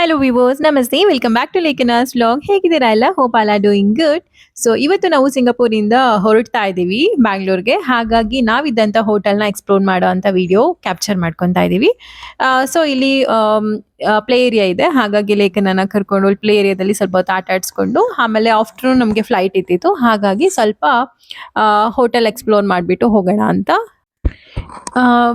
Hello viewers ನಮಸ್ತೆ welcome back to ಲೇಖನಾಸ್ vlog ಹೇಗಿದ್ದೀರಾ ಎಲ್ಲ hope all are doing good. So ಇವತ್ತು ನಾವು ಸಿಂಗಾಪುರಿಂದ ಹೊರಡ್ತಾ ಇದ್ದೀವಿ ಬ್ಯಾಂಗ್ಳೂರ್ಗೆ. ಹಾಗಾಗಿ ನಾವಿದ್ದಂಥ ಹೋಟೆಲ್ನ ಎಕ್ಸ್ಪ್ಲೋರ್ ಮಾಡೋ ಅಂತ ವಿಡಿಯೋ ಕ್ಯಾಪ್ಚರ್ ಮಾಡ್ಕೊತಾ ಇದ್ದೀವಿ. ಸೊ ಇಲ್ಲಿ ಪ್ಲೇ ಏರಿಯಾ ಇದೆ, ಹಾಗಾಗಿ ಲೇಖನನ ಕರ್ಕೊಂಡು ಪ್ಲೇ ಏರಿಯಾದಲ್ಲಿ ಸ್ವಲ್ಪ ಹೊತ್ತು ಆಟ ಆಡಿಸ್ಕೊಂಡು ಆಮೇಲೆ ಆಫ್ಟರ್ನೂನ್ ನಮಗೆ ಫ್ಲೈಟ್ ಇತ್ತಿತ್ತು, ಹಾಗಾಗಿ ಸ್ವಲ್ಪ ಹೋಟೆಲ್ ಎಕ್ಸ್ಪ್ಲೋರ್ ಮಾಡಿಬಿಟ್ಟು ಹೋಗೋಣ ಅಂತ.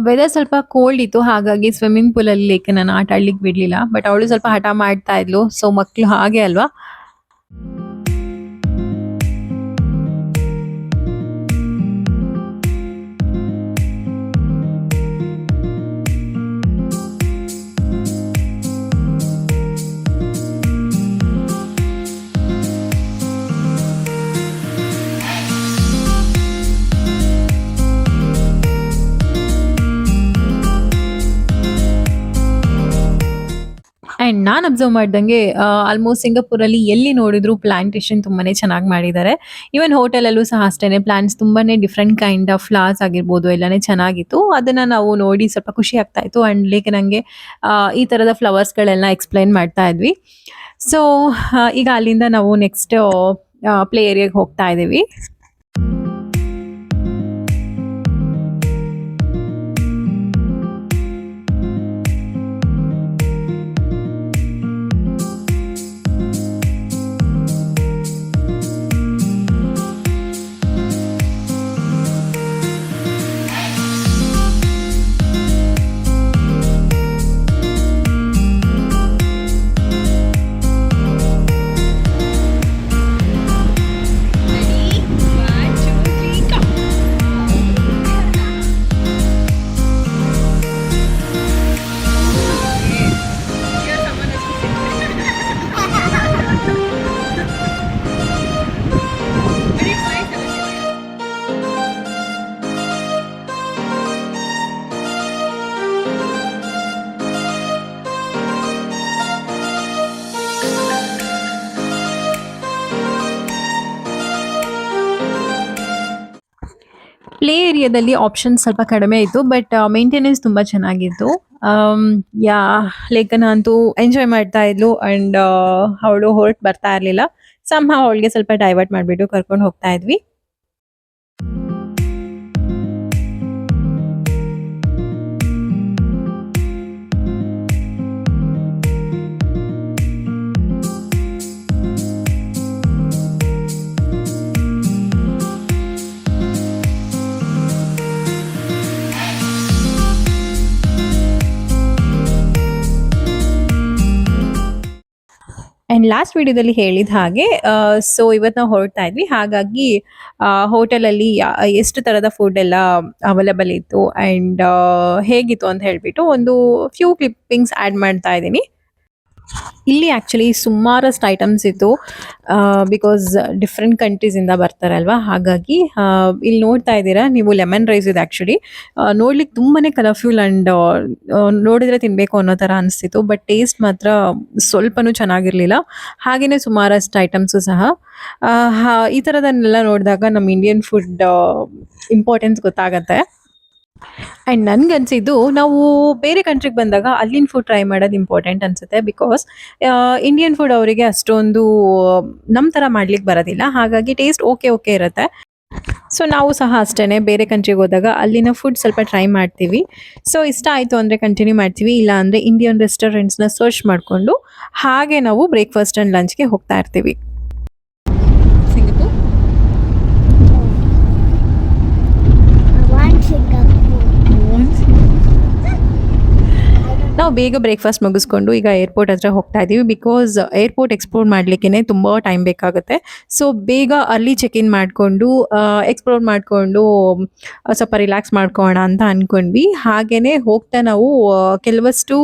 ವೆದರ್ ಸ್ವಲ್ಪ ಕೋಲ್ಡ್ ಇತ್ತು, ಹಾಗಾಗಿ ಸ್ವಿಮ್ಮಿಂಗ್ ಪೂಲಲ್ಲಿ ಲೇಖನನ ಆಟ ಆಡ್ಲಿಕ್ಕೆ ಬಿಡ್ಲಿಲ್ಲ. ಬಟ್ ಅವಳು ಸ್ವಲ್ಪ ಹಠ ಮಾಡ್ತಾ ಇದ್ಲು, ಸೊ ಮಕ್ಳು ಹಾಗೆ ಅಲ್ವಾ. ಆ್ಯಂಡ್ ನಾನು ಅಬ್ಸರ್ವ್ ಮಾಡ್ದಂಗೆ ಆಲ್ಮೋಸ್ಟ್ ಸಿಂಗಾಪುರಲ್ಲಿ ಎಲ್ಲಿ ನೋಡಿದ್ರು ಪ್ಲಾಂಟೇಶನ್ ತುಂಬಾನೇ ಚೆನ್ನಾಗಿ ಮಾಡಿದ್ದಾರೆ. ಈವನ್ ಹೋಟೆಲಲ್ಲೂ ಸಹ ಅಷ್ಟೇ ಪ್ಲಾಂಟ್ಸ್ ತುಂಬಾನೇ ಡಿಫ್ರೆಂಟ್ ಕೈಂಡ್ ಆಫ್ ಫ್ಲವರ್ಸ್ ಆಗಿರ್ಬೋದು ಎಲ್ಲಾನೇ ಚೆನ್ನಾಗಿತ್ತು. ಅದನ್ನ ನಾವು ನೋಡಿ ಸ್ವಲ್ಪ ಖುಷಿ ಆಗ್ತಾ ಇತ್ತು. ಆ್ಯಂಡ್ ಲೈಕ್ ನನಗೆ ಈ ಥರದ ಫ್ಲವರ್ಸ್ಗಳೆಲ್ಲ ಎಕ್ಸ್ಪ್ಲೈನ್ ಮಾಡ್ತಾ ಇದ್ವಿ. ಸೊ ಈಗ ಅಲ್ಲಿಂದ ನಾವು ನೆಕ್ಸ್ಟ್ ಪ್ಲೇ ಏರಿಯಾಗೆ ಹೋಗ್ತಾ ಇದ್ದೀವಿ. ಪ್ಲೇ ಏರಿಯಾದಲ್ಲಿ ಆಪ್ಷನ್ ಸ್ವಲ್ಪ ಕಡಿಮೆ ಇತ್ತು, ಬಟ್ ಮೇಂಟೆನೆನ್ಸ್ ತುಂಬ ಚೆನ್ನಾಗಿತ್ತು. ಯಾ ಲೇಖನ ಅಂತೂ ಎಂಜಾಯ್ ಮಾಡ್ತಾ ಇದ್ಲು. ಆ್ಯಂಡ್ ಅವಳು ಹೊರಟು ಬರ್ತಾ ಇರಲಿಲ್ಲ. ಅವಳಿಗೆ ಸ್ವಲ್ಪ ಡೈವರ್ಟ್ ಮಾಡಿಬಿಟ್ಟು ಕರ್ಕೊಂಡು ಹೋಗ್ತಾ ಇದ್ವಿ. ಆ್ಯಂಡ್ ಲಾಸ್ಟ್ ವಿಡಿಯೋದಲ್ಲಿ ಹೇಳಿದ ಹಾಗೆ ಸೊ ಇವತ್ತು ನಾವು ಹೊರಡ್ತಾ ಇದ್ವಿ, ಹಾಗಾಗಿ ಹೋಟೆಲಲ್ಲಿ ಎಷ್ಟು ಥರದ ಫುಡ್ ಎಲ್ಲ ಅವೈಲೇಬಲ್ ಇತ್ತು ಆ್ಯಂಡ್ ಹೇಗಿತ್ತು ಅಂತ ಹೇಳಿಬಿಟ್ಟು ಒಂದು ಫ್ಯೂ ಕ್ಲಿಪ್ಪಿಂಗ್ಸ್ ಆ್ಯಡ್ ಮಾಡ್ತಾ ಇದ್ದೀನಿ. ಇಲ್ಲಿ ಆ್ಯಕ್ಚುಲಿ ಸುಮಾರಷ್ಟು ಐಟಮ್ಸ್ ಇತ್ತು, ಬಿಕಾಸ್ ಡಿಫ್ರೆಂಟ್ ಕಂಟ್ರೀಸಿಂದ ಬರ್ತಾರಲ್ವ. ಹಾಗಾಗಿ ಇಲ್ಲಿ ನೋಡ್ತಾ ಇದ್ದೀರಾ ನೀವು, ಲೆಮನ್ ರೈಸ್ ಇದೆ ಆ್ಯಕ್ಚುಲಿ. ನೋಡ್ಲಿಕ್ಕೆ ತುಂಬಾ ಕಲರ್ಫುಲ್ ಆ್ಯಂಡ್ ನೋಡಿದರೆ ತಿನ್ನಬೇಕು ಅನ್ನೋ ಥರ ಅನಿಸ್ತಿತ್ತು. ಬಟ್ ಟೇಸ್ಟ್ ಮಾತ್ರ ಸ್ವಲ್ಪನೂ ಚೆನ್ನಾಗಿರಲಿಲ್ಲ. ಹಾಗೆಯೇ ಸುಮಾರಷ್ಟು ಐಟಮ್ಸು ಸಹ. ಈ ಥರದನ್ನೆಲ್ಲ ನೋಡಿದಾಗ ನಮ್ಮ ಇಂಡಿಯನ್ ಫುಡ್ ಇಂಪಾರ್ಟೆನ್ಸ್ ಗೊತ್ತಾಗತ್ತೆ. ಆ್ಯಂಡ್ ನನ್ಗನ್ಸಿದ್ದು ನಾವು ಬೇರೆ ಕಂಟ್ರಿಗೆ ಬಂದಾಗ ಅಲ್ಲಿನ ಫುಡ್ ಟ್ರೈ ಮಾಡೋದು ಇಂಪಾರ್ಟೆಂಟ್ ಅನಿಸುತ್ತೆ. ಬಿಕಾಸ್ ಇಂಡಿಯನ್ ಫುಡ್ ಅವರಿಗೆ ಅಷ್ಟೊಂದು ನಮ್ಮ ಥರ ಮಾಡ್ಲಿಕ್ಕೆ ಬರೋದಿಲ್ಲ, ಹಾಗಾಗಿ ಟೇಸ್ಟ್ ಓಕೆ ಇರುತ್ತೆ. ಸೊ ನಾವು ಸಹ ಅಷ್ಟೇ ಬೇರೆ ಕಂಟ್ರಿಗೆ ಹೋದಾಗ ಅಲ್ಲಿನ ಫುಡ್ ಸ್ವಲ್ಪ ಟ್ರೈ ಮಾಡ್ತೀವಿ. ಸೊ ಇಷ್ಟ ಆಯಿತು ಅಂದರೆ ಕಂಟಿನ್ಯೂ ಮಾಡ್ತೀವಿ, ಇಲ್ಲ ಅಂದರೆ ಇಂಡಿಯನ್ ರೆಸ್ಟೋರೆಂಟ್ಸ್ನ ಸರ್ಚ್ ಮಾಡಿಕೊಂಡು ಹಾಗೆ ನಾವು ಬ್ರೇಕ್ಫಾಸ್ಟ್ ಆ್ಯಂಡ್ ಲಂಚ್ಗೆ ಹೋಗ್ತಾ ಇರ್ತೀವಿ. ನಾವು ಬೇಗ ಬ್ರೇಕ್ಫಾಸ್ಟ್ ಮುಗಿಸ್ಕೊಂಡು ಈಗ ಏರ್ಪೋರ್ಟ್ ಹತ್ರ ಹೋಗ್ತಾ ಇದ್ದೀವಿ. ಬಿಕಾಸ್ ಏರ್ಪೋರ್ಟ್ ಎಕ್ಸ್ಪ್ಲೋರ್ ಮಾಡಲಿಕ್ಕೆ ತುಂಬ ಟೈಮ್ ಬೇಕಾಗುತ್ತೆ. ಸೊ ಬೇಗ ಅಲ್ಲಿ ಚೆಕ್ ಇನ್ ಮಾಡಿಕೊಂಡು ಎಕ್ಸ್ಪ್ಲೋರ್ ಮಾಡಿಕೊಂಡು ಸ್ವಲ್ಪ ರಿಲ್ಯಾಕ್ಸ್ ಮಾಡ್ಕೊಳ್ಳೋಣ ಅಂತ ಅಂದ್ಕೊಂಡ್ವಿ. ಹಾಗೆಯೇ ಹೋಗ್ತಾ ನಾವು ಕೆಲವಷ್ಟು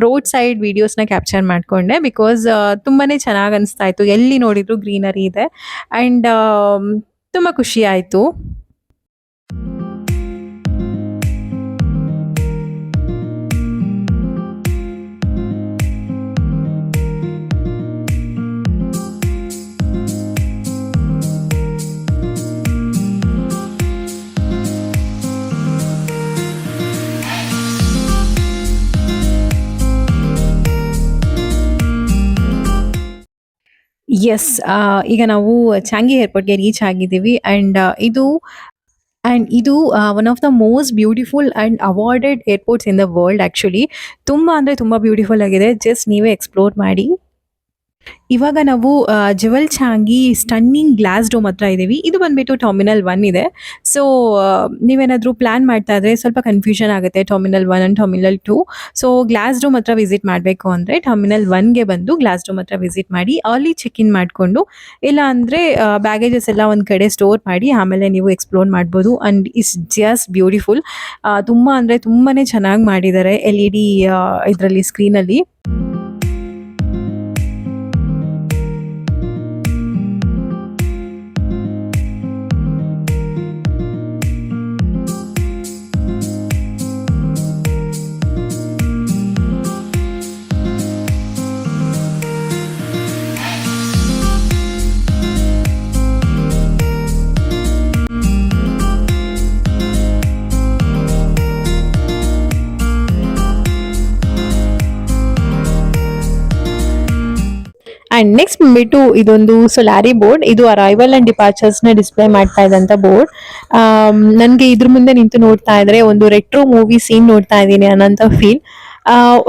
ರೋಡ್ ಸೈಡ್ ವೀಡಿಯೋಸ್ನ ಕ್ಯಾಪ್ಚರ್ ಮಾಡಿಕೊಂಡೆ. ಬಿಕಾಸ್ ತುಂಬಾ ಚೆನ್ನಾಗಿ ಅನಿಸ್ತಾ ಇತ್ತು, ಎಲ್ಲಿ ನೋಡಿದ್ರು ಗ್ರೀನರಿ ಇದೆ ಆ್ಯಂಡ್ ತುಂಬ ಖುಷಿ ಆಯಿತು. ಯೆಸ್. ಈಗ ನಾವು ಚಾಂಗಿ ಏರ್‌ಪೋರ್ಟ್‌ಗೆ ರೀಚ್ ಆಗಿದ್ದೀವಿ ಇದು one of the most beautiful and awarded airports in the world actually. ತುಂಬಾ ಅಂದ್ರೆ ತುಂಬಾ ಬ್ಯೂಟಿಫುಲ್ ಆಗಿದೆ. ಜಸ್ಟ್ ನೀವೇ ಎಕ್ಸ್‌ಪ್ಲೋರ್ ಮಾಡಿ. ಇವಾಗ ನಾವು ಜುವೆಲ್ ಚಾಂಗಿ ಸ್ಟನ್ನಿಂಗ್ ಗ್ಲಾಸ್ ಡೋಮ್ ಹತ್ರ ಇದ್ದೀವಿ. ಇದು ಬಂದ್ಬಿಟ್ಟು ಟರ್ಮಿನಲ್ 1 ಇದೆ. ಸೊ, ನೀವೇನಾದ್ರೂ ಪ್ಲಾನ್ ಮಾಡ್ತಾ ಇದ್ರೆ ಸ್ವಲ್ಪ ಕನ್ಫ್ಯೂಷನ್ ಆಗುತ್ತೆ terminal 1 and terminal 2. So, glass dome ಹತ್ರ ವಿಸಿಟ್ ಮಾಡಬೇಕು ಅಂದರೆ ಟರ್ಮಿನಲ್ 1ಗೆ ಬಂದು ಗ್ಲಾಸ್ ಡೋಮ್ ಹತ್ರ ವಿಸಿಟ್ ಮಾಡಿ ಅರ್ಲಿ ಚೆಕ್ ಇನ್ ಮಾಡಿಕೊಂಡು, ಇಲ್ಲ ಅಂದರೆ ಬ್ಯಾಗೇಜಸ್ ಎಲ್ಲ ಒಂದು ಕಡೆ ಸ್ಟೋರ್ ಮಾಡಿ ಆಮೇಲೆ ನೀವು ಎಕ್ಸ್ಪ್ಲೋರ್ ಮಾಡ್ಬೋದು. And it's just beautiful. ತುಂಬ ಅಂದರೆ ತುಂಬಾ ಚೆನ್ನಾಗಿ ಮಾಡಿದ್ದಾರೆ LED ಇದರಲ್ಲಿ ಸ್ಕ್ರೀನಲ್ಲಿ. ಆ್ಯಂಡ್ ನೆಕ್ಸ್ಟ್ ಬಂದ್ಬಿಟ್ಟು ಇದೊಂದು ಸೊಲಾರಿ ಬೋರ್ಡ್. ಇದು ಅರೈವಲ್ ಆ್ಯಂಡ್ ಡಿಪಾರ್ಚರ್ಸ್ನ ಡಿಸ್ಪ್ಲೇ ಮಾಡ್ತಾ ಇದ್ದಂಥ ಬೋರ್ಡ್. ನನಗೆ ಇದ್ರ ಮುಂದೆ ನಿಂತು ನೋಡ್ತಾ ಇದ್ರೆ ಒಂದು ರೆಟ್ರೋ ಮೂವಿ ಸೀನ್ ನೋಡ್ತಾ ಇದ್ದೀನಿ ಅನ್ನೋಂಥ ಫೀಲ್.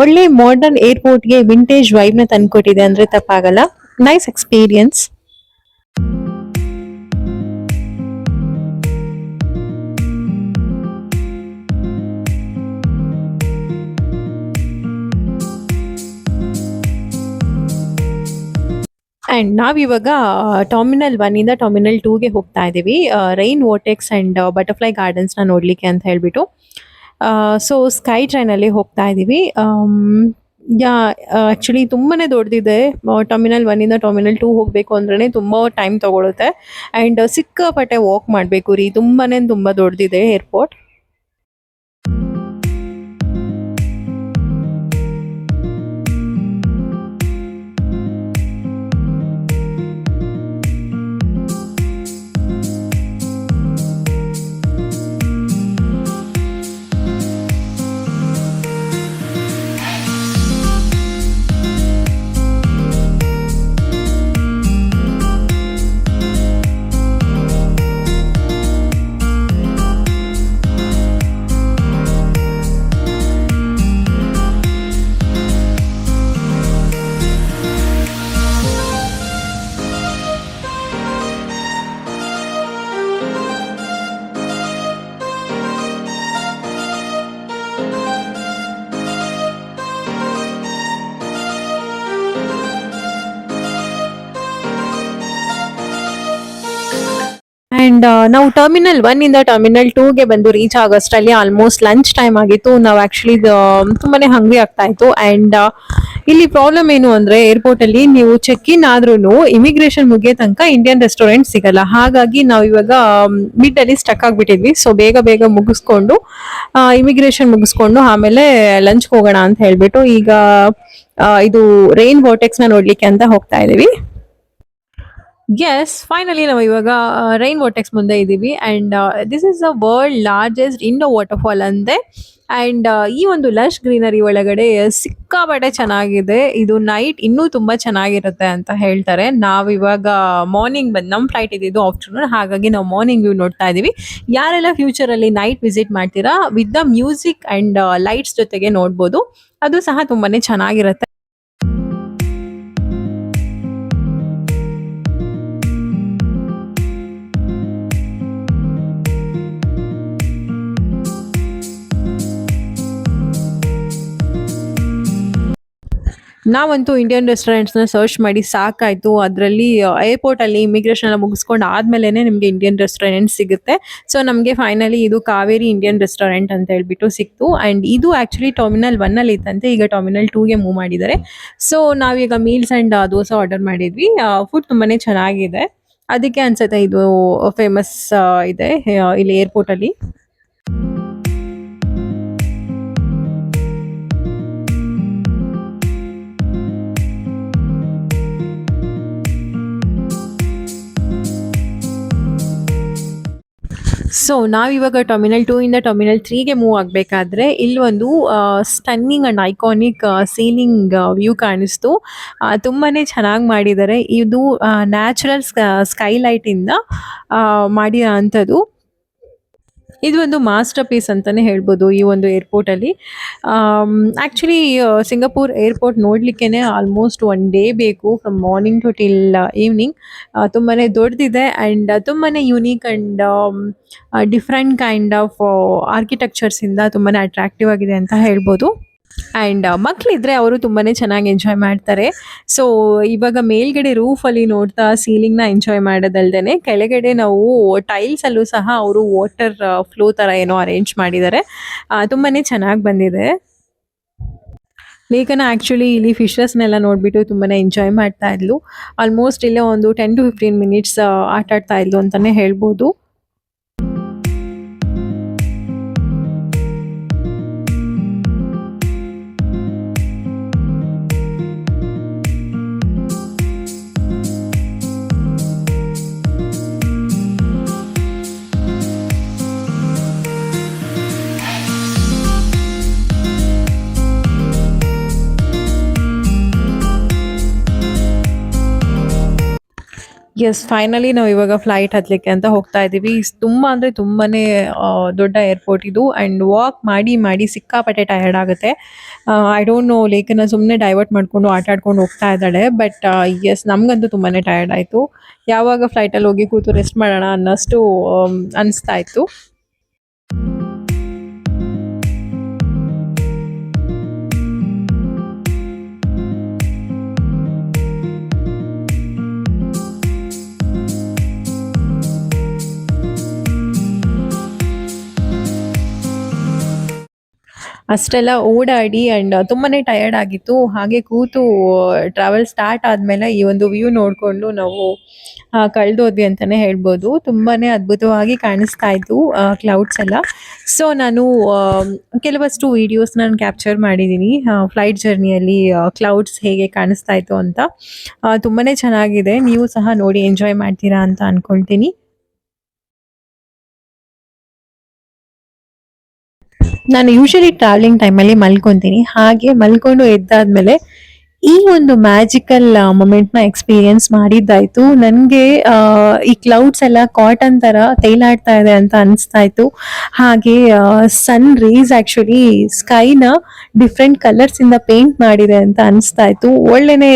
ಒಳ್ಳೆ ಮಾಡರ್ನ್ ಏರ್ಪೋರ್ಟ್ಗೆ ವಿಂಟೇಜ್ ವೈಬ್ನ ತಂದ್ಕೊಟ್ಟಿದೆ ಅಂದರೆ ತಪ್ಪಾಗಲ್ಲ. Nice experience. ಆ್ಯಂಡ್ ನಾವಿವಾಗ ಟರ್ಮಿನಲ್ 1ಇಂದ ಟರ್ಮಿನಲ್ 2ಗೆ ಹೋಗ್ತಾ ಇದ್ದೀವಿ. ರೈನ್ ವೋರ್ಟೆಕ್ಸ್ ಆ್ಯಂಡ್ ಬಟರ್ಫ್ಲೈ ಗಾರ್ಡನ್ಸ್ನ ನೋಡಲಿಕ್ಕೆ ಅಂತ ಹೇಳಿಬಿಟ್ಟು. ಸೊ, ಸ್ಕೈ ಟ್ರೈನಲ್ಲಿ ಹೋಗ್ತಾ ಇದ್ದೀವಿ. ಆ್ಯಕ್ಚುಲಿ ತುಂಬಾ ದೊಡ್ಡದಿದೆ. ಟರ್ಮಿನಲ್ 1ಇಂದ ಟರ್ಮಿನಲ್ 2 ಹೋಗಬೇಕು ಅಂದ್ರೇ ತುಂಬ ಟೈಮ್ ತೊಗೊಳುತ್ತೆ. ಆ್ಯಂಡ್ ಸಿಕ್ಕಾಪಟ್ಟೆ ವಾಕ್ ಮಾಡಬೇಕು ರೀ. ತುಂಬ ದೊಡ್ಡದಿದೆ ಏರ್ಪೋರ್ಟ್. ಆ್ಯಂಡ್ ನಾವು ಟರ್ಮಿನಲ್ 1ಇಂದ ಟರ್ಮಿನಲ್ 2ಗೆ ಬಂದು ರೀಚ್ ಆಗೋಷ್ಟರಲ್ಲಿ ಆಲ್ಮೋಸ್ಟ್ ಲಂಚ್ ಟೈಮ್ ಆಗಿತ್ತು. ನಾವು ಆ್ಯಕ್ಚುಲಿ ತುಂಬಾ ಹಂಗ್ರಿ ಆಗ್ತಾ ಇತ್ತು. ಆ್ಯಂಡ್ ಇಲ್ಲಿ ಪ್ರಾಬ್ಲಮ್ ಏನು ಅಂದರೆ ಏರ್ಪೋರ್ಟಲ್ಲಿ ನೀವು ಚೆಕ್ ಇನ್ ಆದ್ರೂ ಇಮಿಗ್ರೇಷನ್ ಮುಗಿಯೋ ತನಕ ಇಂಡಿಯನ್ ರೆಸ್ಟೋರೆಂಟ್ ಸಿಗಲ್ಲ. ಹಾಗಾಗಿ ನಾವು ಇವಾಗ ಮಿಡ್ಡಲ್ಲಿ ಸ್ಟಕ್ ಆಗಿಬಿಟ್ಟಿದ್ವಿ. ಸೊ, ಬೇಗ ಮುಗಿಸ್ಕೊಂಡು ಇಮಿಗ್ರೇಷನ್ ಮುಗಿಸ್ಕೊಂಡು ಆಮೇಲೆ ಲಂಚ್ಗೆ ಹೋಗೋಣ ಅಂತ ಹೇಳಿಬಿಟ್ಟು ಈಗ ಇದು ರೈನ್ ವೋರ್ಟೆಕ್ಸ್ನ ನೋಡಲಿಕ್ಕೆ ಅಂತ ಹೋಗ್ತಾ ಇದ್ದೀವಿ. ಫೈನಲಿ ನಾವು ಇವಾಗ ರೈನ್ ವೋರ್ಟೆಕ್ಸ್ ಮುಂದೆ ಇದ್ದೀವಿ. And this is the world largest indoor waterfall ಅಂತೆ. ಆ್ಯಂಡ್ ಈ ಒಂದು ಲಶ್ ಗ್ರೀನರಿ ಒಳಗಡೆ ಸಿಕ್ಕಾಪಟ್ಟೆ ಚೆನ್ನಾಗಿದೆ. ಇದು ನೈಟ್ ಇನ್ನೂ ತುಂಬ ಚೆನ್ನಾಗಿರುತ್ತೆ ಅಂತ ಹೇಳ್ತಾರೆ. ನಾವಿವಾಗ ಮಾರ್ನಿಂಗ್ ನಮ್ಮ ಫ್ಲೈಟ್ ಇದ್ದಿದ್ದು ಆಫ್ಟರ್ನೂನ್. ಹಾಗಾಗಿ ನಾವು ಮಾರ್ನಿಂಗ್ ವ್ಯೂ ನೋಡ್ತಾ ಇದ್ದೀವಿ. ಯಾರೆಲ್ಲ ಫ್ಯೂಚರಲ್ಲಿ ನೈಟ್ ವಿಸಿಟ್ ಮಾಡ್ತೀರಾ with the music and lights ಜೊತೆಗೆ ನೋಡ್ಬೋದು. ಅದು ಸಹ ತುಂಬಾ ಚೆನ್ನಾಗಿರುತ್ತೆ. ನಾವಂತೂ ಇಂಡಿಯನ್ ರೆಸ್ಟೋರೆಂಟ್ಸ್ನ ಸರ್ಚ್ ಮಾಡಿ ಸಾಕಾಯಿತು. ಅದರಲ್ಲಿ ಏರ್ಪೋರ್ಟಲ್ಲಿ ಇಮಿಗ್ರೇಷನ್ ಎಲ್ಲ ಮುಗಿಸ್ಕೊಂಡು ಆದಮೇಲೆ ನಿಮಗೆ ಇಂಡಿಯನ್ ರೆಸ್ಟೋರೆಂಟ್ ಸಿಗುತ್ತೆ. ಸೊ, ನಮಗೆ ಫೈನಲಿ ಇದು ಕಾವೇರಿ ಇಂಡಿಯನ್ ರೆಸ್ಟೋರೆಂಟ್ ಅಂತ ಹೇಳ್ಬಿಟ್ಟು ಸಿಕ್ತು. ಆ್ಯಂಡ್ ಇದು ಆ್ಯಕ್ಚುಲಿ ಟರ್ಮಿನಲ್ 1ಅಲ್ಲಿ ಇತ್ತಂತೆ. ಈಗ ಟರ್ಮಿನಲ್ 2ಗೆ ಮೂವ್ ಮಾಡಿದ್ದಾರೆ. ಸೊ, ನಾವೀಗ ಮೀಲ್ಸ್ ಆ್ಯಂಡ್ ದೋಸೆ ಆರ್ಡರ್ ಮಾಡಿದ್ವಿ. ಫುಡ್ ತುಂಬಾ ಚೆನ್ನಾಗಿದೆ. ಅದಕ್ಕೆ ಅನ್ಸುತ್ತೆ ಇದು ಫೇಮಸ್ ಇದೆ ಇಲ್ಲಿ ಏರ್ಪೋರ್ಟಲ್ಲಿ. ಸೊ ನಾವಿವಾಗ ಟರ್ಮಿನಲ್ 2 ಇಂದ ಟರ್ಮಿನಲ್ 3ಗೆ ಮೂವ್ ಆಗಬೇಕಾದ್ರೆ ಇಲ್ಲೊಂದು stunning and iconic ceiling view ಕಾಣಿಸ್ತು. ತುಂಬಾನೇ ಚೆನ್ನಾಗಿ ಮಾಡಿದ್ದಾರೆ. ಇದು ನ್ಯಾಚುರಲ್ ಸ್ಕೈಲೈಟ್ ಇಂದ ಮಾಡಿರೋ ಅಂಥದ್ದು. ಇದು ಒಂದು ಮಾಸ್ಟರ್ ಪೀಸ್ ಅಂತಾನೆ ಹೇಳ್ಬೋದು ಈ ಒಂದು ಏರ್ಪೋರ್ಟ್ ಅಲ್ಲಿ. ಆಕ್ಚುಲಿ ಸಿಂಗಾಪುರ್ ಏರ್ಪೋರ್ಟ್ ನೋಡ್ಲಿಕ್ಕೇನೆ ಆಲ್ಮೋಸ್ಟ್ ಒನ್ ಡೇ ಬೇಕು, from morning to till evening. ತುಂಬಾನೇ ದೊಡ್ಡದಿದೆ ಅಂಡ್ ತುಂಬಾನೇ unique and different kind of architectures ಇಂದ ತುಂಬಾನೇ ಅಟ್ರಾಕ್ಟಿವ್ ಆಗಿದೆ ಅಂತ ಹೇಳ್ಬೋದು. ಆ್ಯಂಡ್ ಮಕ್ಕಳಿದ್ರೆ ಅವರು ತುಂಬಾನೇ ಚೆನ್ನಾಗಿ ಎಂಜಾಯ್ ಮಾಡ್ತಾರೆ. ಸೊ ಇವಾಗ ಮೇಲ್ಗಡೆ ರೂಫಲ್ಲಿ ನೋಡ್ತಾ ಸೀಲಿಂಗ್ನ ಎಂಜಾಯ್ ಮಾಡೋದಲ್ದೇ ಕೆಳಗಡೆ ನಾವು ಟೈಲ್ಸಲ್ಲೂ ಸಹ ಅವರು ವಾಟರ್ ಫ್ಲೋ ಥರ ಏನೋ ಅರೇಂಜ್ ಮಾಡಿದ್ದಾರೆ. ತುಂಬಾನೇ ಚೆನ್ನಾಗಿ ಬಂದಿದೆ. ಲೇಖನ ಆ್ಯಕ್ಚುಲಿ ಇಲ್ಲಿ ಫಿಶಸ್ನೆಲ್ಲ ನೋಡಿಬಿಟ್ಟು ತುಂಬಾನೇ ಎಂಜಾಯ್ ಮಾಡ್ತಾ ಇದ್ಲು. ಆಲ್ಮೋಸ್ಟ್ ಇಲ್ಲೇ ಒಂದು 10 to 15 ಮಿನಿಟ್ಸ್ ಆಟ ಆಡ್ತಾ ಇದ್ಲು ಅಂತಲೇ ಹೇಳ್ಬೋದು. ಎಸ್, ಫೈನಲಿ ನಾವು ಇವಾಗ ಫ್ಲೈಟ್ ಹತ್ತಲಿಕ್ಕೆ ಅಂತ ಹೋಗ್ತಾ ಇದ್ದೀವಿ. ತುಂಬ ಅಂದರೆ ತುಂಬಾನೇ ದೊಡ್ಡ ಏರ್ಪೋರ್ಟ್ ಇದು. ಆ್ಯಂಡ್ ವಾಕ್ ಮಾಡಿ ಮಾಡಿ ಸಿಕ್ಕಾಪಟ್ಟೆ ಟಯರ್ಡ್ ಆಗುತ್ತೆ. ಐ ಡೋಂಟ್ ನೋ, ಲೇಖನ ಸುಮ್ಮನೆ ಡೈವರ್ಟ್ ಮಾಡಿಕೊಂಡು ಆಟ ಆಡ್ಕೊಂಡು ಹೋಗ್ತಾ ಇದ್ದಾಳೆ. ಬಟ್ ಎಸ್, ನಮಗಂತೂ ತುಂಬಾ ಟಯರ್ಡ್ ಆಯಿತು. ಯಾವಾಗ ಫ್ಲೈಟಲ್ಲಿ ಹೋಗಿ ಕೂತು ರೆಸ್ಟ್ ಮಾಡೋಣ ಅನ್ನೋಷ್ಟು ಅನಿಸ್ತಾ ಇತ್ತು. ಅಷ್ಟೆಲ್ಲ ಓಡಾಡಿ ಆ್ಯಂಡ್ ತುಂಬಾನೇ ಟಯರ್ಡ್ ಆಗಿತ್ತು. ಹಾಗೆ ಕೂತು ಟ್ರಾವೆಲ್ ಸ್ಟಾರ್ಟ್ ಆದಮೇಲೆ ಈ ಒಂದು ವ್ಯೂ ನೋಡಿಕೊಂಡು ನಾವು ಕಳೆದೋದ್ವಿ ಅಂತಲೇ ಹೇಳ್ಬೋದು. ತುಂಬಾನೇ ಅದ್ಭುತವಾಗಿ ಕಾಣಿಸ್ತಾ ಇತ್ತು ಕ್ಲೌಡ್ಸ್ ಎಲ್ಲ. ಸೊ ನಾನು ಕೆಲವಷ್ಟು ವೀಡಿಯೋಸ್ ನಾನು ಕ್ಯಾಪ್ಚರ್ ಮಾಡಿದ್ದೀನಿ ಫ್ಲೈಟ್ ಜರ್ನಿಯಲ್ಲಿ ಕ್ಲೌಡ್ಸ್ ಹೇಗೆ ಕಾಣಿಸ್ತಾ ಇತ್ತು ಅಂತ. ತುಂಬಾನೇ ಚೆನ್ನಾಗಿದೆ. ನೀವು ಸಹ ನೋಡಿ ಎಂಜಾಯ್ ಮಾಡ್ತೀರಾ ಅಂತ ಅನ್ಕೊಳ್ತೀನಿ. ನಾನು ಯೂಶಲಿ ಟ್ರಾವೆಲಿಂಗ್ ಟೈಮಲ್ಲಿ ಮಲ್ಕೊತೀನಿ. ಹಾಗೆ ಮಲ್ಕೊಂಡು ಎದ್ದಾದ್ಮೇಲೆ ಈ ಒಂದು ಮ್ಯಾಜಿಕಲ್ ಮೊಮೆಂಟ್ನ ಎಕ್ಸ್ಪೀರಿಯನ್ಸ್ ಮಾಡಿದ್ದಾಯ್ತು. ನನಗೆ ಈ ಕ್ಲೌಡ್ಸ್ ಎಲ್ಲ ಕಾಟನ್ ಥರ ತೇಲಾಡ್ತಾ ಇದೆ ಅಂತ ಅನಿಸ್ತಾ ಇತ್ತು. ಹಾಗೆ sun rays actually ಸ್ಕೈನ different ಕಲರ್ಸಿಂದ paint ಮಾಡಿದೆ ಅಂತ ಅನಿಸ್ತಾ ಇತ್ತು. ಒಳ್ಳೆನೇ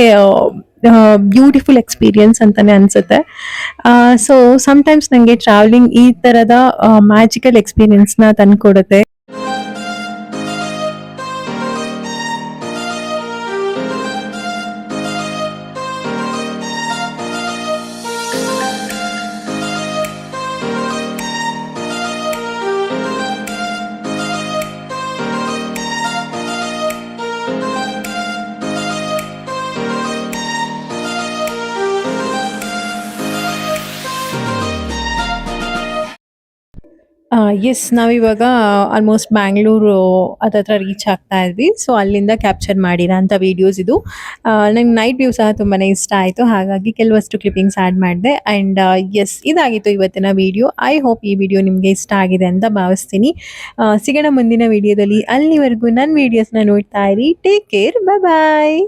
ಬ್ಯೂಟಿಫುಲ್ ಎಕ್ಸ್ಪೀರಿಯನ್ಸ್ ಅಂತಲೇ ಅನಿಸುತ್ತೆ. ಸೊ ಸಮ್ಟೈಮ್ಸ್ ನನಗೆ ಟ್ರಾವೆಲಿಂಗ್ ಈ ಥರದ ಮ್ಯಾಜಿಕಲ್ ಎಕ್ಸ್ಪೀರಿಯನ್ಸ್ನ ತಂದುಕೊಡುತ್ತೆ. ಎಸ್, ನಾವಿವಾಗ ಆಲ್ಮೋಸ್ಟ್ ಬ್ಯಾಂಗ್ಳೂರು ಹತ್ತತ್ರ ರೀಚ್ ಆಗ್ತಾ ಇದ್ವಿ. ಸೊ ಅಲ್ಲಿಂದ ಕ್ಯಾಪ್ಚರ್ ಮಾಡಿರೋಂಥ ವೀಡಿಯೋಸ್ ಇದು. ನಂಗೆ ನೈಟ್ ವ್ಯೂ ಸಹ ತುಂಬಾ ಇಷ್ಟ ಆಯಿತು. ಹಾಗಾಗಿ ಕೆಲವಷ್ಟು ಕ್ಲಿಪ್ಪಿಂಗ್ಸ್ ಆ್ಯಡ್ ಮಾಡಿದೆ. ಆ್ಯಂಡ್ ಎಸ್, ಇದಾಗಿತ್ತು ಇವತ್ತಿನ ವೀಡಿಯೋ. ಐ ಹೋಪ್ ಈ ವಿಡಿಯೋ ನಿಮಗೆ ಇಷ್ಟ ಆಗಿದೆ ಅಂತ ಭಾವಿಸ್ತೀನಿ. ಸಿಗೋಣ ಮುಂದಿನ ವೀಡಿಯೋದಲ್ಲಿ. ಅಲ್ಲಿವರೆಗೂ ನನ್ನ ವೀಡಿಯೋಸ್ನ ನೋಡ್ತಾ ಇರಿ. ಟೇಕ್ ಕೇರ್, ಬಾಯ್ ಬಾಯ್.